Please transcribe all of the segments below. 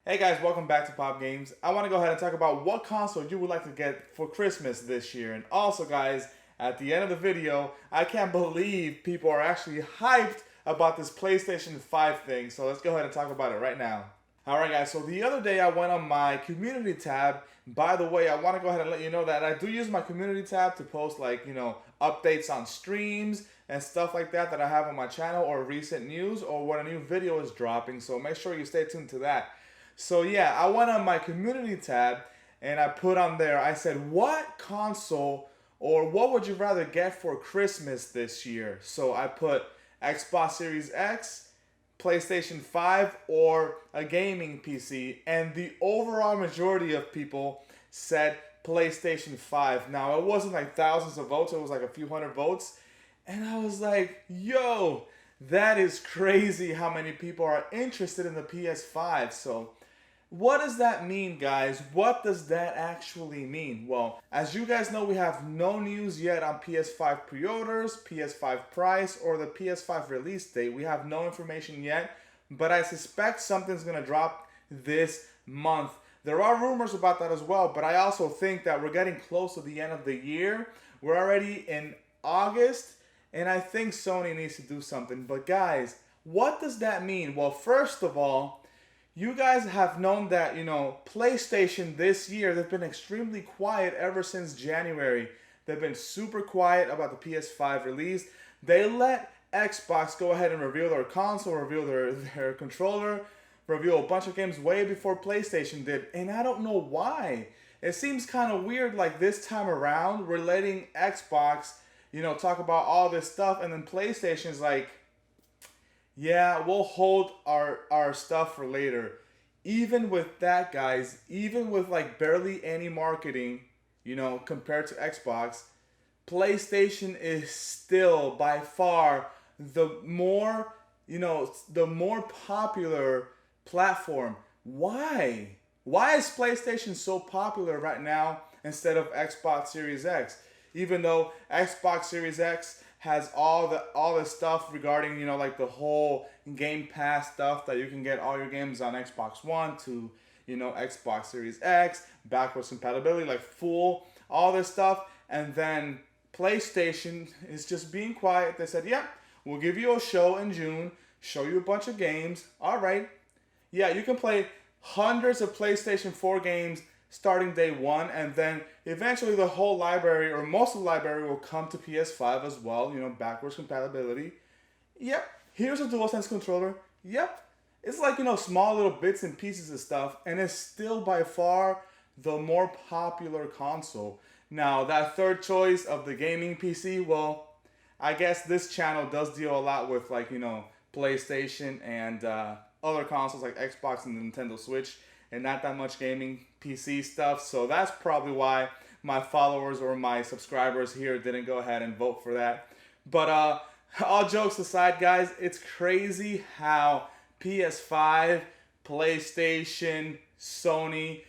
Hey guys, welcome back to Pop Games. I want to go ahead and talk about what console you would like to get for Christmas this year. And also guys, at the end of the video, I can't believe people are actually hyped about this PlayStation 5 thing. So let's go ahead and talk about it right now. Alright guys, so the other day I went on my community tab. By the way, I want to go ahead and let you know that I do use my community tab to post updates on streams and stuff like that I have on my channel, or recent news, or when a new video is dropping. So make sure you stay tuned to that. So yeah, I went on my community tab and I put on there, I said, what console or what would you rather get for Christmas this year? So I put Xbox Series X, PlayStation 5, or a gaming PC. And the overall majority of people said PlayStation 5. Now, it wasn't like thousands of votes, it was like a few hundred votes. And I was like, yo, that is crazy how many people are interested in the PS5. So what does that mean, guys? What does that actually mean? Well, as you guys know, we have no news yet on PS5 pre-orders, PS5 price, or the PS5 release date. We have no information yet, but I suspect something's going to drop this month. There are rumors about that as well, but I also think that we're getting close to the end of the year. We're already in August, and I think Sony needs to do something. But guys, what does that mean? Well, first of all, you guys have known that, PlayStation this year, they've been extremely quiet ever since January. They've been super quiet about the PS5 release. They let Xbox go ahead and reveal their console, reveal their controller, reveal a bunch of games way before PlayStation did. And I don't know why. It seems kind of weird, like this time around, we're letting Xbox, talk about all this stuff, and then PlayStation's like, yeah, we'll hold our stuff for later. Even with that, guys, even with like barely any marketing, compared to Xbox, PlayStation is still by far the more, the more popular platform. Why? Why is PlayStation so popular right now instead of Xbox Series X? Even though Xbox Series X has all the stuff regarding, like the whole Game Pass stuff that you can get all your games on Xbox One to, Xbox Series X, backwards compatibility, like full, all this stuff. And then PlayStation is just being quiet. They said, yeah, we'll give you a show in June, show you a bunch of games. All right. Yeah, you can play hundreds of PlayStation 4 games starting day one, and then eventually the whole library, or most of the library, will come to PS5 as well, backwards compatibility. Yep, here's a DualSense controller. Yep, it's like, small little bits and pieces of stuff, and it's still by far the more popular console. Now, that third choice of the gaming PC, well, I guess this channel does deal a lot with, PlayStation and other consoles like Xbox and Nintendo Switch, and not that much gaming PC stuff. So that's probably why my followers or my subscribers here didn't go ahead and vote for that. But all jokes aside, guys, it's crazy how PS5, PlayStation, Sony,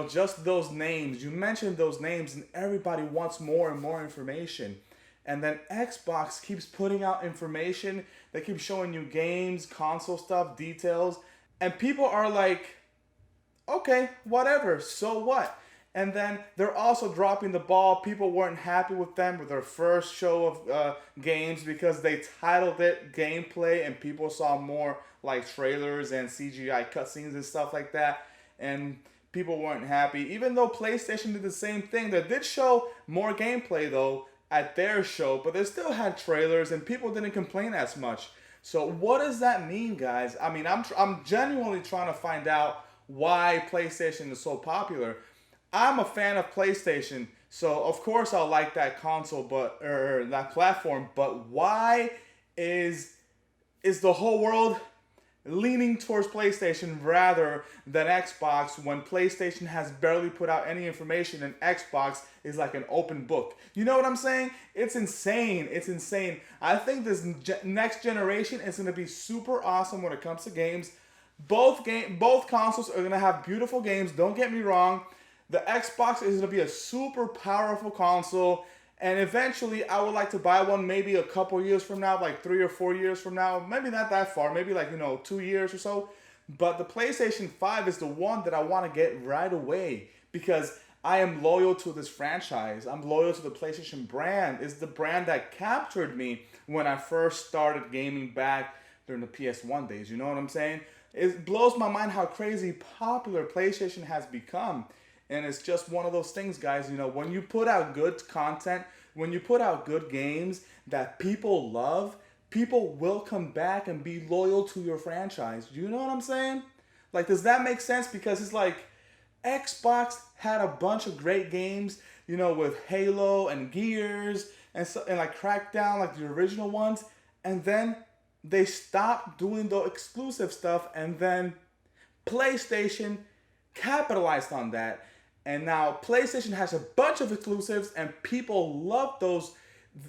just those names, you mentioned those names, and everybody wants more and more information. And then Xbox keeps putting out information. They keep showing you games, console stuff, details, and people are like, okay, whatever, so what? And then they're also dropping the ball. People weren't happy with them with their first show of games because they titled it gameplay, and people saw more like trailers and CGI cutscenes and stuff like that, and people weren't happy. Even though PlayStation did the same thing, they did show more gameplay though at their show, but they still had trailers and people didn't complain as much. So what does that mean, guys? I mean, I'm genuinely trying to find out why PlayStation is so popular. I'm a fan of PlayStation, so of course I'll like that console, or that platform. But why is the whole world leaning towards PlayStation rather than Xbox, when PlayStation has barely put out any information and Xbox is like an open book? You know what I'm saying? It's insane. It's insane. I think this next generation is going to be super awesome when it comes to games. Both consoles are going to have beautiful games, don't get me wrong. The Xbox is going to be a super powerful console, and eventually I would like to buy one maybe a couple years from now, like 3 or 4 years from now. Maybe not that far, maybe 2 years or so. But the PlayStation 5 is the one that I want to get right away because I am loyal to this franchise. I'm loyal to the PlayStation brand. It's the brand that captured me when I first started gaming back during the PS1 days. You know what I'm saying? It blows my mind how crazy popular PlayStation has become. And it's just one of those things, guys. You know, when you put out good content, when you put out good games that people love, people will come back and be loyal to your franchise. You know what I'm saying? Like, does that make sense? Because it's like Xbox had a bunch of great games, you know, with Halo and Gears and like Crackdown, like the original ones, and then they stopped doing the exclusive stuff, and then PlayStation capitalized on that, and now PlayStation has a bunch of exclusives, and people love those.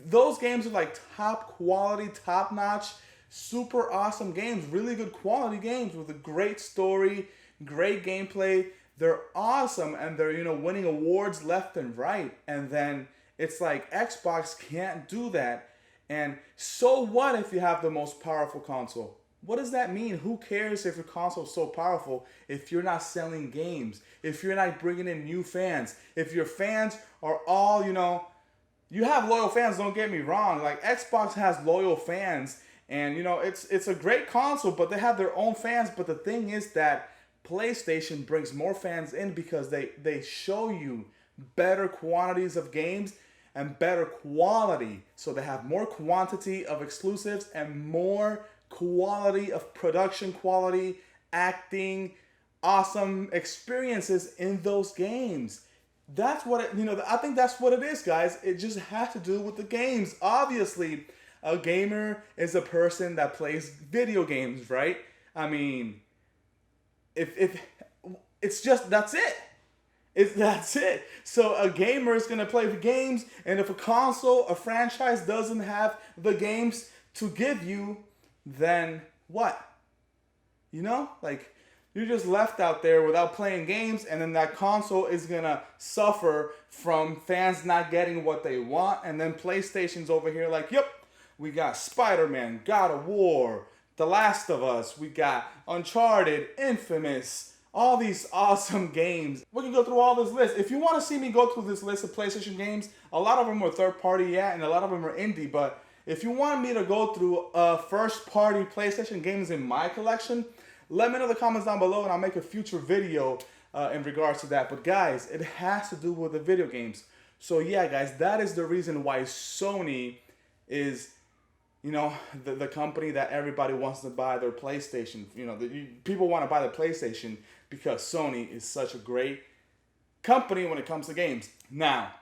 Those games are like top quality, top notch, super awesome games, really good quality games with a great story, great gameplay. They're awesome, and they're, you know, winning awards left and right. And then it's like Xbox can't do that. And so what if you have the most powerful console? What does that mean? Who cares if your console is so powerful if you're not selling games, if you're not bringing in new fans, if your fans are all, you know, you have loyal fans, don't get me wrong. Like, Xbox has loyal fans, and, you know, it's a great console, but they have their own fans. But the thing is that PlayStation brings more fans in because they show you better quantities of games and better quality. So they have more quantity of exclusives and more quality of production quality, acting, awesome experiences in those games. That's what it, you know, I think that's what it is, guys. It just has to do with the games. Obviously, a gamer is a person that plays video games, right? I mean, if it's just, that's it. That's it. So a gamer is going to play the games, and if a console, a franchise doesn't have the games to give you, then what? You know, like, you're just left out there without playing games, and then that console is going to suffer from fans not getting what they want, and then PlayStation's over here like, yep, we got Spider-Man, God of War, The Last of Us, we got Uncharted, Infamous, all these awesome games. We can go through all this list. If you want to see me go through this list of PlayStation games, a lot of them are third-party, yeah, and a lot of them are indie, but if you want me to go through first-party PlayStation games in my collection, let me know in the comments down below, and I'll make a future video in regards to that. But guys, it has to do with the video games. So yeah, guys, that is the reason why Sony is, you know, the company that everybody wants to buy their PlayStation. You know, people want to buy the PlayStation because Sony is such a great company when it comes to games. Now,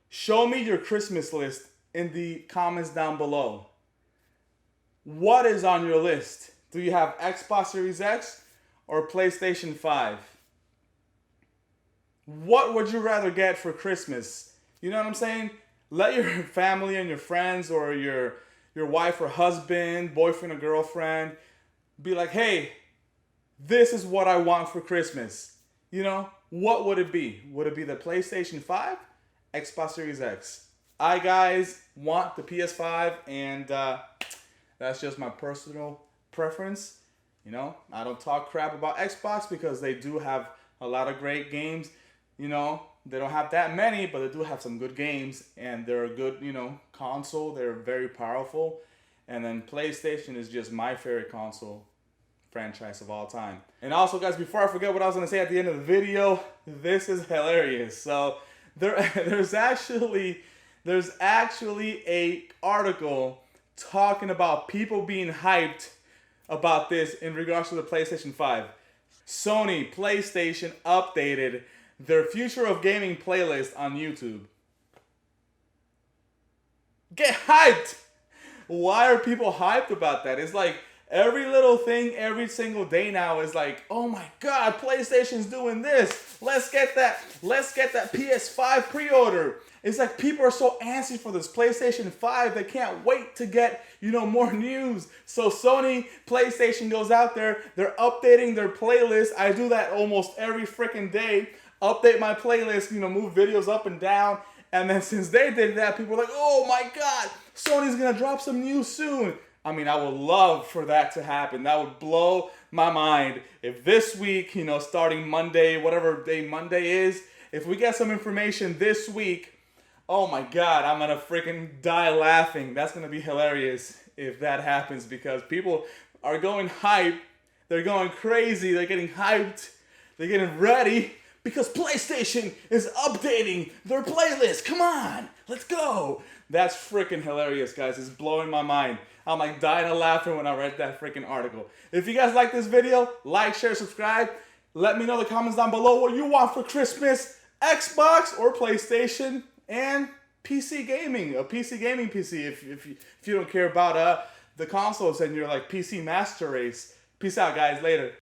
show me your Christmas list in the comments down below. What is on your list? Do you have Xbox Series X or PlayStation 5? What would you rather get for Christmas? You know what I'm saying? Let your family and your friends or your wife or husband, boyfriend or girlfriend be like, hey, this is what I want for Christmas. You know, what would it be? Would it be the PlayStation 5? Xbox Series X? I, guys, want the PS5, and that's just my personal preference. You know, I don't talk crap about Xbox because they do have a lot of great games. You know, they don't have that many, but they do have some good games, and they're a good, you know, console. They're very powerful. And then PlayStation is just my favorite console franchise of all time. And also, guys, before I forget what I was going to say at the end of the video, this is hilarious. So there's actually a article talking about people being hyped about this in regards to the PlayStation 5. Sony PlayStation updated their Future of Gaming playlist on YouTube. Get hyped! Why are people hyped about that? It's like every little thing every single day now is like, oh my god, PlayStation's doing this. Let's get that PS5 pre-order. It's like people are so antsy for this PlayStation 5, they can't wait to get, you know, more news. So Sony PlayStation goes out there, they're updating their playlist. I do that almost every freaking day. Update my playlist, you know, move videos up and down. And then since they did that, people are like, oh my god, Sony's gonna drop some news soon. I mean, I would love for that to happen. That would blow my mind if this week, starting Monday, whatever day Monday is, if we get some information this week, oh my God, I'm gonna freaking die laughing. That's gonna be hilarious if that happens, because people are going hype. They're going crazy. They're getting hyped. They're getting ready because PlayStation is updating their playlist. Come on, let's go. That's freaking hilarious, guys. It's blowing my mind. I'm like dying of laughter when I read that freaking article. If you guys like this video, like, share, subscribe. Let me know in the comments down below what you want for Christmas. Xbox or PlayStation, and PC gaming. A PC gaming PC if you don't care about the consoles and you're like PC master race. Peace out, guys. Later.